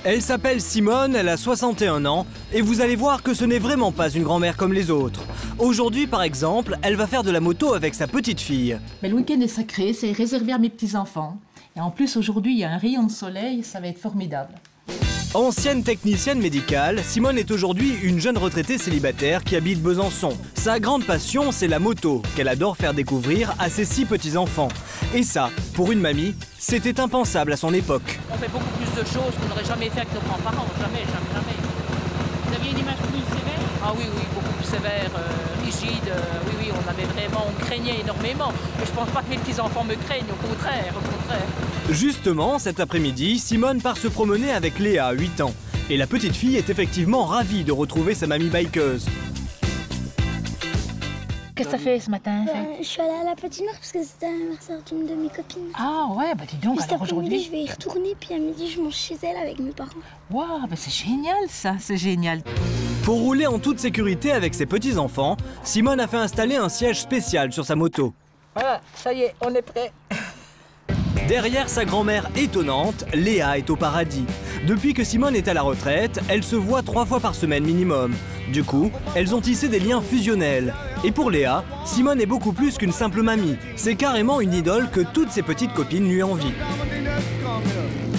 Elle s'appelle Simone, elle a 61 ans et vous allez voir que ce n'est vraiment pas une grand-mère comme les autres. Aujourd'hui par exemple, elle va faire de la moto avec sa petite fille. Mais le week-end est sacré, c'est réservé à mes petits-enfants. Et en plus aujourd'hui il y a un rayon de soleil, ça va être formidable. Ancienne technicienne médicale, Simone est aujourd'hui une jeune retraitée célibataire qui habite Besançon. Sa grande passion, c'est la moto, qu'elle adore faire découvrir à ses 6 petits-enfants. Et ça, pour une mamie, c'était impensable à son époque. On fait beaucoup plus de choses qu'on n'aurait jamais fait avec nos grands-parents, jamais. Vous aviez une image plus sévère? Ah oui, beaucoup plus sévère, rigide, oui, on craignait énormément. Mais je pense pas que mes petits-enfants me craignent, au contraire. Justement, cet après-midi, Simone part se promener avec Léa, 8 ans. Et la petite fille est effectivement ravie de retrouver sa mamie bikeuse. Qu'est-ce que ça fait ce matin? Je suis allée à la patinoire parce que c'était l'anniversaire d'une de mes copines. Ah ouais, bah dis donc, alors aujourd'hui... je vais y retourner, puis à midi, je mange chez elle avec mes parents. Waouh, bah c'est génial ça, c'est génial. Pour rouler en toute sécurité avec ses petits-enfants, Simone a fait installer un siège spécial sur sa moto. Voilà, ça y est, on est prêt. Derrière sa grand-mère étonnante, Léa est au paradis. Depuis que Simone est à la retraite, elle se voit 3 fois par semaine minimum. Du coup, elles ont tissé des liens fusionnels. Et pour Léa, Simone est beaucoup plus qu'une simple mamie. C'est carrément une idole que toutes ses petites copines lui envient.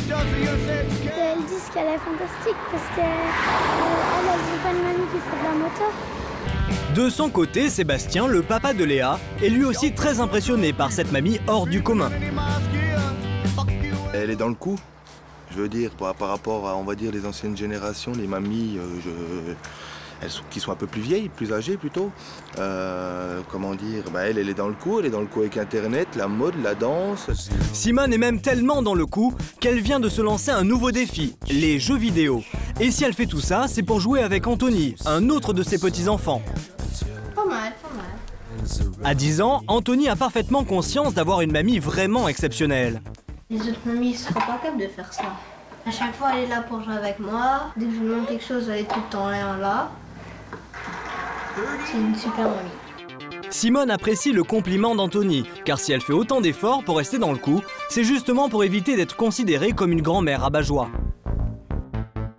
Elles disent qu'elle est fantastique parce qu'elle n'a pas une mamie qui fait de la moto. De son côté, Sébastien, le papa de Léa, est lui aussi très impressionné par cette mamie hors du commun. Elle est dans le coup, je veux dire, par rapport à, on va dire, les anciennes générations, les mamies qui sont un peu plus vieilles, plus âgées plutôt. Comment dire, elle est dans le coup, avec Internet, la mode, la danse. Simone est même tellement dans le coup qu'elle vient de se lancer un nouveau défi, les jeux vidéo. Et si elle fait tout ça, c'est pour jouer avec Anthony, un autre de ses petits-enfants. Pas mal. À 10 ans, Anthony a parfaitement conscience d'avoir une mamie vraiment exceptionnelle. Les autres mamies ne seraient pas capables de faire ça. À chaque fois, elle est là pour jouer avec moi. Dès que je lui demande quelque chose, elle est tout le temps là. C'est une super mamie. Simone apprécie le compliment d'Anthony, car si elle fait autant d'efforts pour rester dans le coup, c'est justement pour éviter d'être considérée comme une grand-mère rabat-joie.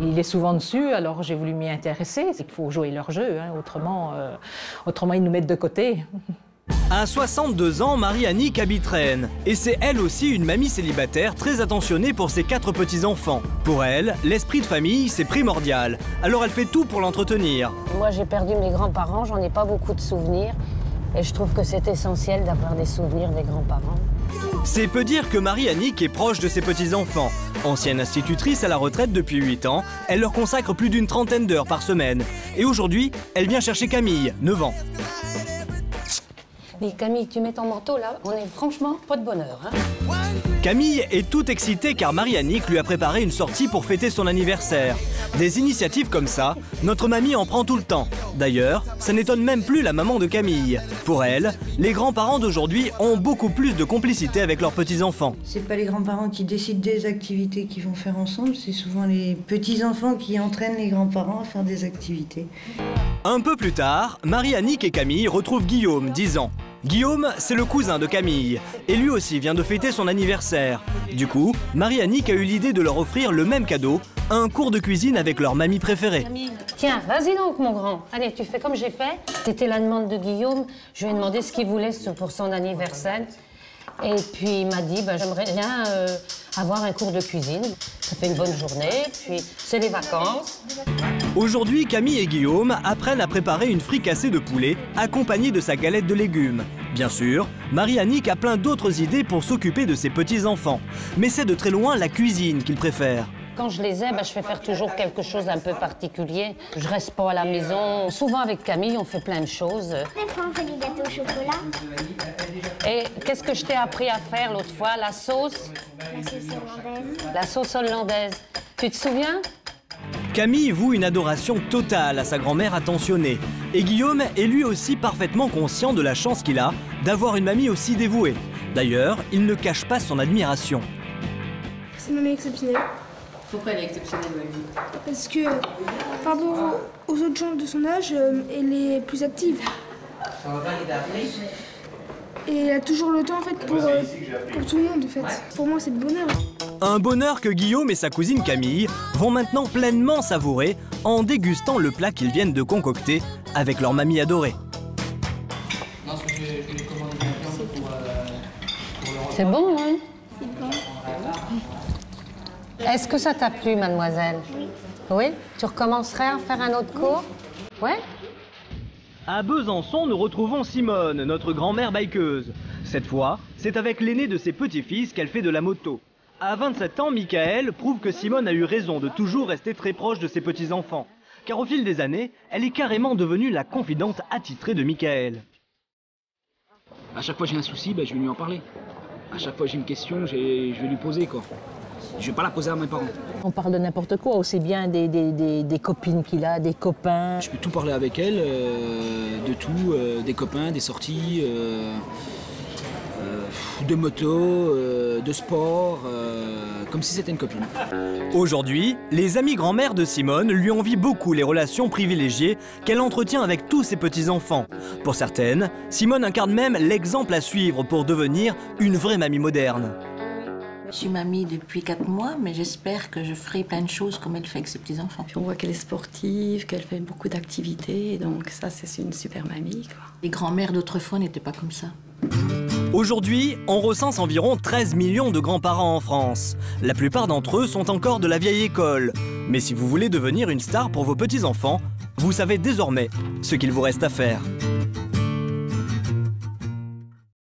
Il est souvent dessus, alors j'ai voulu m'y intéresser. Il faut jouer leur jeu, hein, autrement ils nous mettent de côté. À 62 ans, Marie-Annick habite Rennes. Et c'est elle aussi une mamie célibataire très attentionnée pour ses 4 petits-enfants. Pour elle, l'esprit de famille, c'est primordial. Alors elle fait tout pour l'entretenir. Moi, j'ai perdu mes grands-parents, j'en ai pas beaucoup de souvenirs. Et je trouve que c'est essentiel d'avoir des souvenirs des grands-parents. C'est peu dire que Marie-Annick est proche de ses petits-enfants. Ancienne institutrice à la retraite depuis 8 ans, elle leur consacre plus d'une trentaine d'heures par semaine. Et aujourd'hui, elle vient chercher Camille, 9 ans. Mais Camille, tu mets ton manteau là, on est franchement pas de bonheur. Hein. Camille est toute excitée car Marie-Annick lui a préparé une sortie pour fêter son anniversaire. Des initiatives comme ça, notre mamie en prend tout le temps. D'ailleurs, ça n'étonne même plus la maman de Camille. Pour elle, les grands-parents d'aujourd'hui ont beaucoup plus de complicité avec leurs petits-enfants. C'est pas les grands-parents qui décident des activités qu'ils vont faire ensemble, c'est souvent les petits-enfants qui entraînent les grands-parents à faire des activités. Un peu plus tard, Marie-Annick et Camille retrouvent Guillaume, 10 ans. Guillaume, c'est le cousin de Camille, et lui aussi vient de fêter son anniversaire. Du coup, Marie-Annick a eu l'idée de leur offrir le même cadeau, un cours de cuisine avec leur mamie préférée. Tiens, vas-y donc mon grand, allez, tu fais comme j'ai fait. C'était la demande de Guillaume, je lui ai demandé ce qu'il voulait pour son anniversaire. Et puis il m'a dit, j'aimerais bien avoir un cours de cuisine. Ça fait une bonne journée, puis c'est les vacances. Aujourd'hui, Camille et Guillaume apprennent à préparer une fricassée de poulet accompagnée de sa galette de légumes. Bien sûr, Marie-Annick a plein d'autres idées pour s'occuper de ses petits-enfants. Mais c'est de très loin la cuisine qu'ils préfèrent. Quand je les ai, je fais faire toujours quelque chose d'un peu particulier. Je reste pas à la maison. Souvent avec Camille, on fait plein de choses. Des fois, on fait des gâteaux au chocolat. Et qu'est-ce que je t'ai appris à faire l'autre fois? La sauce? La sauce hollandaise. La sauce hollandaise. Tu te souviens? Camille voue une adoration totale à sa grand-mère attentionnée. Et Guillaume est lui aussi parfaitement conscient de la chance qu'il a d'avoir une mamie aussi dévouée. D'ailleurs, il ne cache pas son admiration. C'est une mamie exceptionnelle. Pourquoi elle est exceptionnelle, mamie? Parce que, par rapport aux autres gens de son âge, elle est plus active. Et elle a toujours le temps en fait pour tout le monde en fait. Pour moi c'est le bonheur. Un bonheur que Guillaume et sa cousine Camille vont maintenant pleinement savourer en dégustant le plat qu'ils viennent de concocter avec leur mamie adorée. C'est bon, hein? C'est bon. Est-ce que ça t'a plu, mademoiselle? Oui. Oui? Tu recommencerais à faire un autre cours? Ouais? À Besançon, nous retrouvons Simone, notre grand-mère bikeuse. Cette fois, c'est avec l'aîné de ses petits-fils qu'elle fait de la moto. À 27 ans, Michael prouve que Simone a eu raison de toujours rester très proche de ses petits-enfants. Car au fil des années, elle est carrément devenue la confidente attitrée de Michael. À chaque fois que j'ai un souci, je vais lui en parler. À chaque fois que j'ai une question, je vais lui poser, quoi. Je vais pas la poser à mes parents. On parle de n'importe quoi, aussi bien des copines qu'il a, des copains. Je peux tout parler avec elle, de tout, des copains, des sorties, de moto, de sport, comme si c'était une copine. Aujourd'hui, les amis grand-mères de Simone lui envient beaucoup les relations privilégiées qu'elle entretient avec tous ses petits-enfants. Pour certaines, Simone incarne même l'exemple à suivre pour devenir une vraie mamie moderne. Je suis mamie depuis 4 mois, mais j'espère que je ferai plein de choses comme elle fait avec ses petits-enfants. Puis on voit qu'elle est sportive, qu'elle fait beaucoup d'activités, donc ça, c'est une super mamie, quoi. Les grands-mères d'autrefois n'étaient pas comme ça. Aujourd'hui, on recense environ 13 millions de grands-parents en France. La plupart d'entre eux sont encore de la vieille école. Mais si vous voulez devenir une star pour vos petits-enfants, vous savez désormais ce qu'il vous reste à faire.